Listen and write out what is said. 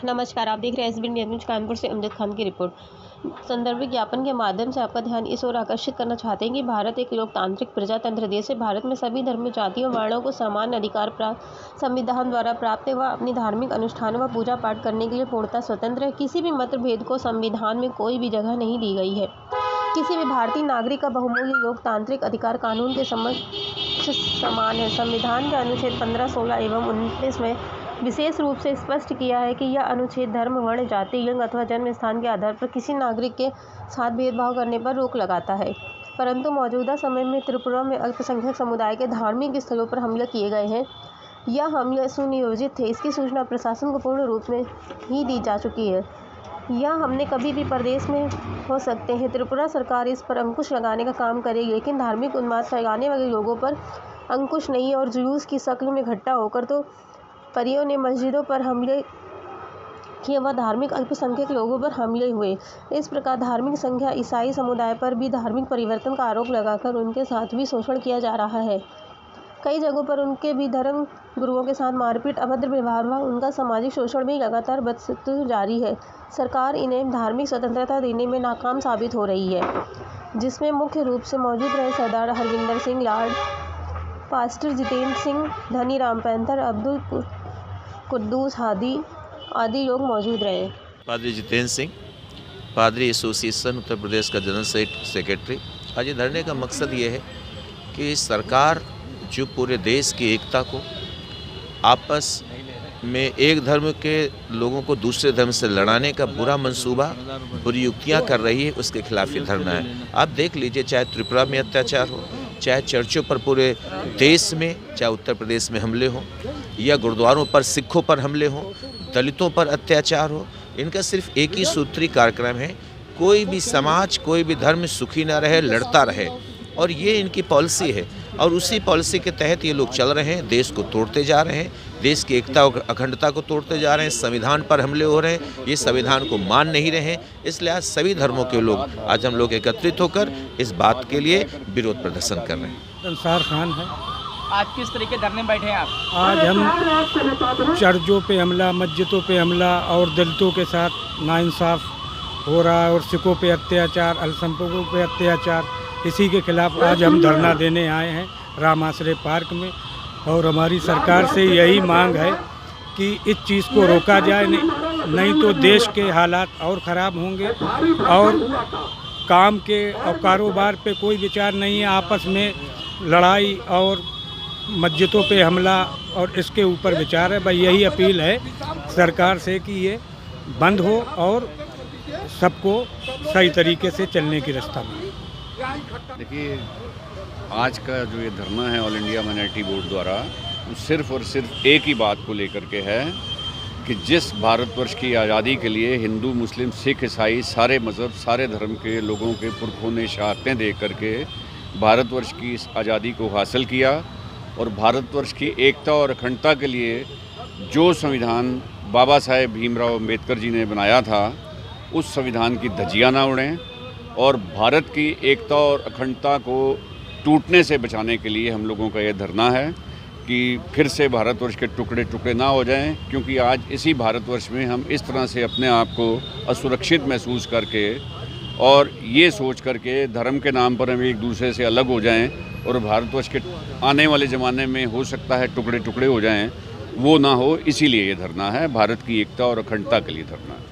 नमस्कार, आप देख रहे हैं एसबी न्यूज़ कानपुर से अमजद खान की रिपोर्ट। संदर्भ ज्ञापन के माध्यम से आपका ध्यान इस ओर आकर्षित करना चाहते हैं कि भारत एक लोकतांत्रिक प्रजातंत्र देश है। भारत में सभी धर्म, जातियों, वर्णों को समान अधिकार प्राप्त संविधान द्वारा प्राप्त है। वह अपनी धार्मिक अनुष्ठानों व पूजा पाठ करने के लिए पूर्णतः स्वतंत्र है। किसी भी मतभेद को संविधान में कोई भी जगह नहीं दी गई है। किसी भी भारतीय नागरिक का बहुमूल्य लोकतांत्रिक अधिकार कानून के समक्ष समान है। संविधान के अनुच्छेद 15, 16 एवं 19 में विशेष रूप से स्पष्ट किया है कि यह अनुच्छेद धर्म, वर्ण, जाति, लिंग अथवा जन्म स्थान के आधार पर किसी नागरिक के साथ भेदभाव करने पर रोक लगाता है। परंतु मौजूदा समय में त्रिपुरा में अल्पसंख्यक समुदाय के धार्मिक स्थलों पर हमले किए गए हैं। यह हमले सुनियोजित थे। इसकी सूचना प्रशासन को पूर्ण रूप में ही दी जा चुकी है। यह हमले कभी भी प्रदेश में हो सकते हैं। त्रिपुरा सरकार इस पर अंकुश लगाने का काम करेगी, लेकिन धार्मिक उन्माद फैलाने वाले लोगों पर अंकुश नहीं। और जुलूस की शक्ल में इकट्ठा होकर तो परियों ने मस्जिदों पर हमले किए व धार्मिक अल्पसंख्यक लोगों पर हमले हुए। इस प्रकार धार्मिक संख्या ईसाई समुदाय पर भी धार्मिक परिवर्तन का आरोप लगाकर उनके साथ भी शोषण किया जा रहा है। कई जगहों पर उनके भी धर्म गुरुओं के साथ मारपीट, अभद्र व्यवहार व उनका सामाजिक शोषण भी लगातार बदस्तूर जारी है। सरकार इन्हें धार्मिक स्वतंत्रता देने में नाकाम साबित हो रही है, जिसमें मुख्य रूप से मौजूद रहे सरदार Harvinder Singh, Lord pastor Jitendra Singh, Dhani Ram panther, Abdul Quddus Hadi आदि लोग मौजूद रहे। पादरी जितेंद्र सिंह, पादरी एसोसिएशन उत्तर प्रदेश का जनरल सेक्रेटरी। आज ये धरने का मकसद ये है कि सरकार जो पूरे देश की एकता को, आपस में एक धर्म के लोगों को दूसरे धर्म से लड़ाने का बुरा मंसूबा, बुरी युक्तियाँ कर रही है, उसके खिलाफ ये धरना है। आप देख लीजिए, चाहे त्रिपुरा में अत्याचार हो, चाहे चर्चों पर पूरे देश में, चाहे उत्तर प्रदेश में हमले हों, या गुरुद्वारों पर सिखों पर हमले हों, दलितों पर अत्याचार हो, इनका सिर्फ एक ही सूत्री कार्यक्रम है, कोई भी समाज, कोई भी धर्म सुखी ना रहे, लड़ता रहे। और ये इनकी पॉलिसी है, और उसी पॉलिसी के तहत ये लोग चल रहे हैं। देश को तोड़ते जा रहे हैं, देश की एकता और अखंडता को तोड़ते जा रहे हैं। संविधान पर हमले हो रहे हैं, ये संविधान को मान नहीं रहे हैं। इसलिए आज सभी धर्मों के लोग, आज हम लोग एकत्रित होकर इस बात के लिए विरोध प्रदर्शन कर रहे हैं। अंसार खान है। आज किस तरीके धरने में बैठे हैं आप? आज हम चर्चों पे हमला, मस्जिदों पे हमला और दलितों के साथ नाइंसाफ हो रहा है, और सिखों पे अत्याचार, अल्पसंख्यकों पे अत्याचार, इसी के खिलाफ आज हम धरना देने आए हैं राम आश्रय पार्क में। और हमारी सरकार से यही मांग है कि इस चीज़ को रोका जाए, नहीं तो देश के हालात और ख़राब होंगे। और काम के और कारोबार पे कोई विचार नहीं है, आपस में लड़ाई और मस्जिदों पे हमला, और इसके ऊपर विचार है। भाई यही अपील है सरकार से कि ये बंद हो और सबको सही तरीके से चलने की रास्ता में। देखिए, आज का जो ये धरना है ऑल इंडिया माइनॉरिटी बोर्ड द्वारा, वो सिर्फ और सिर्फ एक ही बात को लेकर के है कि जिस भारतवर्ष की आज़ादी के लिए हिंदू, मुस्लिम, सिख, ईसाई, सारे मज़हब, सारे धर्म के लोगों के पुरखों ने शहादतें दे करके भारतवर्ष की इस आज़ादी को हासिल किया, और भारतवर्ष की एकता और अखंडता के लिए जो संविधान बाबा साहेब भीमराव अम्बेडकर जी ने बनाया था, उस संविधान की धज्जियां ना उड़ें, और भारत की एकता और अखंडता को टूटने से बचाने के लिए हम लोगों का ये धरना है कि फिर से भारतवर्ष के टुकड़े टुकड़े ना हो जाएं। क्योंकि आज इसी भारतवर्ष में हम इस तरह से अपने आप को असुरक्षित महसूस करके और ये सोच करके धर्म के नाम पर हम एक दूसरे से अलग हो जाएं, और भारतवर्ष के आने वाले ज़माने में हो सकता है टुकड़े टुकड़े हो जाएं, वो ना हो, इसीलिए ये धरना है। भारत की एकता और अखंडता के लिए धरना है।